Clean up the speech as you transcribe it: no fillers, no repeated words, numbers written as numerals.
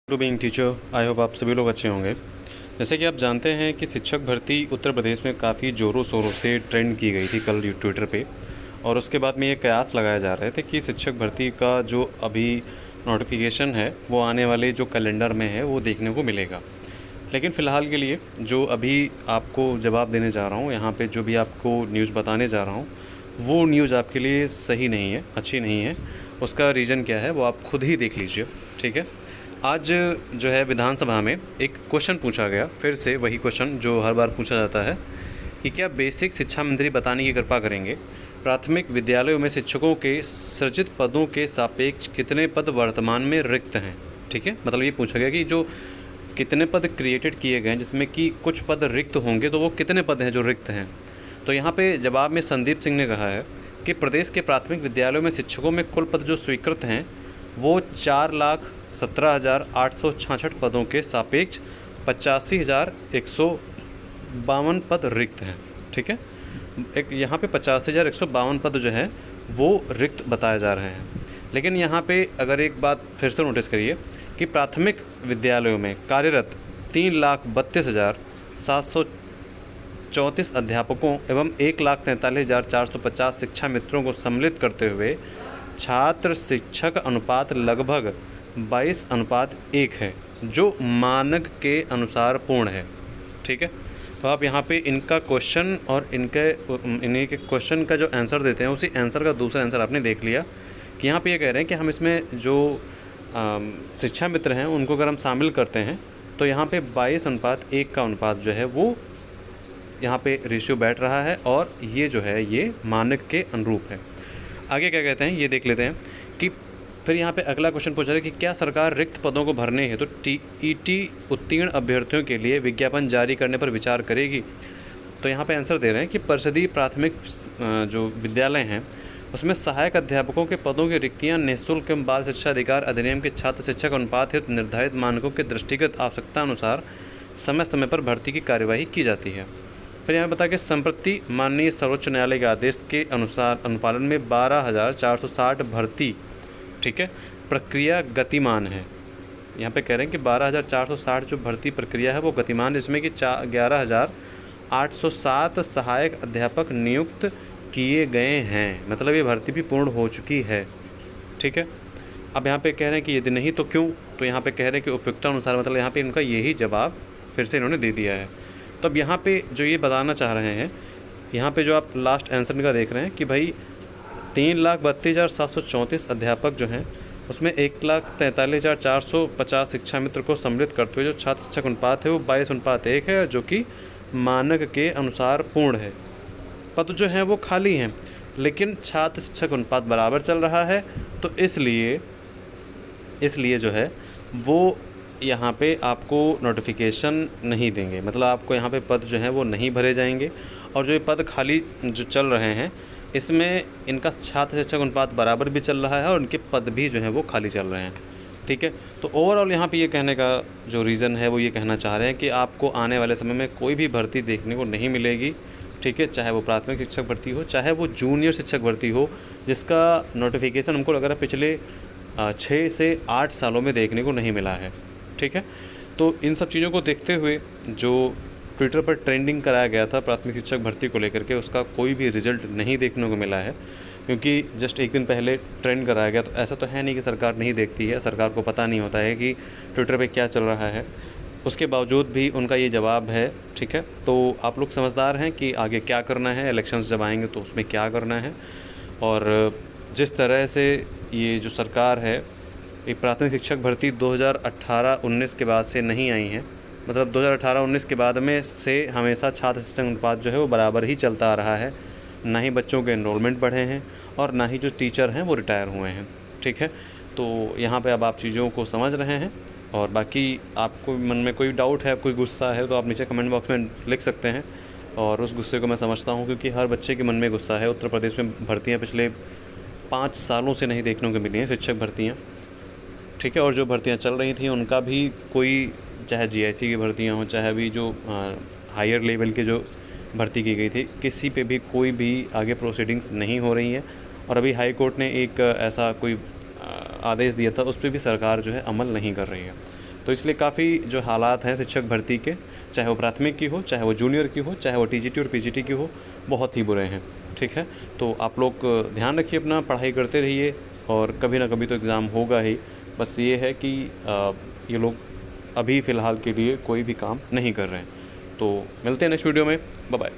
To being teacher, I hope आप सभी लोग अच्छे होंगे। जैसे कि आप जानते हैं कि शिक्षक भर्ती उत्तर प्रदेश में काफ़ी ज़ोरों शोरों से ट्रेंड की गई थी कल ट्विटर पे। और उसके बाद में ये कयास लगाए जा रहे थे कि शिक्षक भर्ती का जो अभी नोटिफिकेशन है वो आने वाले जो कैलेंडर में है वो देखने को मिलेगा। लेकिन फ़िलहाल के लिए जो अभी आपको जवाब देने जा रहा हूँ, यहाँ पे जो भी आपको न्यूज़ बताने जा रहा हूँ, वो न्यूज़ आपके लिए सही नहीं है, अच्छी नहीं है। उसका रीज़न क्या है वो आप खुद ही देख लीजिए, ठीक है। आज जो है विधानसभा में एक क्वेश्चन पूछा गया, फिर से वही क्वेश्चन जो हर बार पूछा जाता है कि क्या बेसिक शिक्षा मंत्री बताने की कृपा करेंगे प्राथमिक विद्यालयों में शिक्षकों के सृजित पदों के सापेक्ष कितने पद वर्तमान में रिक्त हैं। ठीक है, मतलब ये पूछा गया कि जो कितने पद क्रिएटेड किए गए हैं जिसमें कि कुछ पद रिक्त होंगे, तो वो कितने पद हैं जो रिक्त हैं। तो यहाँ पे जवाब में संदीप सिंह ने कहा है कि प्रदेश के प्राथमिक विद्यालयों में शिक्षकों में कुल पद जो स्वीकृत हैं वो 4,17,866 पदों के सापेक्ष 85,152 पद रिक्त हैं। ठीक है, एक यहाँ पे 85,152 पद जो है वो रिक्त बताए जा रहे हैं। लेकिन यहाँ पे अगर एक बात फिर से नोटिस करिए कि प्राथमिक विद्यालयों में कार्यरत 3,32,734 अध्यापकों एवं 1,43,450 शिक्षा मित्रों को सम्मिलित करते हुए छात्र शिक्षक अनुपात लगभग 22:1 है, जो मानक के अनुसार पूर्ण है। ठीक है, तो आप यहाँ पे इनका क्वेश्चन और इन्हीं के क्वेश्चन का जो आंसर देते हैं उसी आंसर का दूसरा आंसर आपने देख लिया कि यहाँ पे ये कह रहे हैं कि हम इसमें जो शिक्षा मित्र हैं उनको अगर हम शामिल करते हैं तो यहाँ पे 22:1 का अनुपात जो है वो यहाँ पे रेशियो बैठ रहा है और ये जो है ये मानक के अनुरूप है। आगे क्या कहते हैं ये देख लेते हैं कि फिर यहाँ पे अगला क्वेश्चन पूछा है कि क्या सरकार रिक्त पदों को भरने हेतु टीईटी उत्तीर्ण अभ्यर्थियों के लिए विज्ञापन जारी करने पर विचार करेगी। तो यहाँ पे आंसर दे रहे हैं कि परिषदीय प्राथमिक जो विद्यालय हैं उसमें सहायक अध्यापकों के पदों की रिक्तियाँ निःशुल्क एवं बाल शिक्षा अधिकार अधिनियम के छात्र शिक्षक अनुपात हेतु निर्धारित मानकों के दृष्टिगत आवश्यकता अनुसार समय समय पर भर्ती की कार्यवाही की जाती है। फिर यहाँ बता के संप्रति माननीय सर्वोच्च न्यायालय के आदेश के अनुसार अनुपालन में 12,460 भर्ती, ठीक है, प्रक्रिया गतिमान है। यहाँ पे कह रहे हैं कि 12,460 जो भर्ती प्रक्रिया है वो गतिमान, जिसमें कि 11,807 सहायक अध्यापक नियुक्त किए गए हैं, मतलब ये भर्ती भी पूर्ण हो चुकी है। ठीक है, अब यहाँ पे कह रहे हैं कि यदि नहीं तो क्यों, तो यहाँ पे कह रहे हैं कि उपयुक्ता अनुसार, मतलब यहाँ पे इनका यही जवाब फिर से इन्होंने दे दिया है। तो अब यहाँ पे जो ये बताना चाह रहे हैं, यहाँ पे जो आप लास्ट आंसर इनका देख रहे हैं कि भाई 3,32,734 अध्यापक जो हैं उसमें 1,43,450 शिक्षा मित्र को सम्मिलित करते हुए जो छात्र शिक्षक अनुपात है वो 22:1 है, जो कि मानक के अनुसार पूर्ण है। पद जो हैं वो खाली हैं लेकिन छात्र शिक्षक अनुपात बराबर चल रहा है, तो इसलिए जो है वो यहाँ पे आपको नोटिफिकेशन नहीं देंगे, मतलब आपको यहाँ पे पद जो हैं वो नहीं भरे जाएंगे। और जो ये पद खाली जो चल रहे हैं इसमें इनका छात्र शिक्षक अनुपात बराबर भी चल रहा है और इनके पद भी जो हैं वो खाली चल रहे हैं। ठीक है, तो ओवरऑल यहाँ पे ये कहने का जो रीज़न है वो ये कहना चाह रहे हैं कि आपको आने वाले समय में कोई भी भर्ती देखने को नहीं मिलेगी। ठीक है, चाहे वो प्राथमिक शिक्षक भर्ती हो, चाहे वो जूनियर शिक्षक भर्ती हो, जिसका नोटिफिकेशन हमको लग रहा है पिछले 6 से 8 सालों में देखने को नहीं मिला है। ठीक है, तो इन सब चीज़ों को देखते हुए जो ट्विटर पर ट्रेंडिंग कराया गया था प्राथमिक शिक्षक भर्ती को लेकर के, उसका कोई भी रिज़ल्ट नहीं देखने को मिला है, क्योंकि जस्ट एक दिन पहले ट्रेंड कराया गया। तो ऐसा तो है नहीं कि सरकार नहीं देखती है, सरकार को पता नहीं होता है कि ट्विटर पे क्या चल रहा है, उसके बावजूद भी उनका ये जवाब है। ठीक है, तो आप लोग समझदार हैं कि आगे क्या करना है, इलेक्शंस जब आएंगे तो उसमें क्या करना है। और जिस तरह से ये जो सरकार है, ये प्राथमिक शिक्षक भर्ती 2018-19 के बाद से नहीं आई हैं, मतलब 2018-19 के बाद में से हमेशा छात्र शिक्षक अनुपात जो है वो बराबर ही चलता आ रहा है। ना ही बच्चों के एनरोलमेंट बढ़े हैं और ना ही जो टीचर हैं वो रिटायर हुए हैं। ठीक है, तो यहाँ पे अब आप चीज़ों को समझ रहे हैं। और बाकी आपको मन में कोई डाउट है, कोई गुस्सा है, तो आप नीचे कमेंट बॉक्स में लिख सकते हैं और उस गुस्से को मैं समझता हूँ, क्योंकि हर बच्चे के मन में गुस्सा है। उत्तर प्रदेश में भर्तियाँ पिछले 5 सालों से नहीं देखने को मिली हैं शिक्षक भर्तियाँ। ठीक है, और जो भर्तियाँ चल रही थी उनका भी कोई, चाहे जीआईसी की भर्तियाँ हों, चाहे अभी जो हायर लेवल के जो भर्ती की गई थी, किसी पे भी कोई भी आगे प्रोसीडिंग्स नहीं हो रही है। और अभी हाई कोर्ट ने एक ऐसा कोई आदेश दिया था, उस पर भी सरकार जो है अमल नहीं कर रही है। तो इसलिए काफ़ी जो हालात हैं शिक्षक भर्ती के, चाहे वो प्राथमिक की हो, चाहे वो जूनियर की हो, चाहे वो टीजीटी और पीजीटी की हो, बहुत ही बुरे हैं। ठीक है, तो आप लोग ध्यान रखिए अपना, पढ़ाई करते रहिए और कभी ना कभी तो एग्ज़ाम होगा ही। बस ये है कि ये लोग अभी फ़िलहाल के लिए कोई भी काम नहीं कर रहे हैं। तो मिलते हैं नेक्स्ट वीडियो में। Bye bye.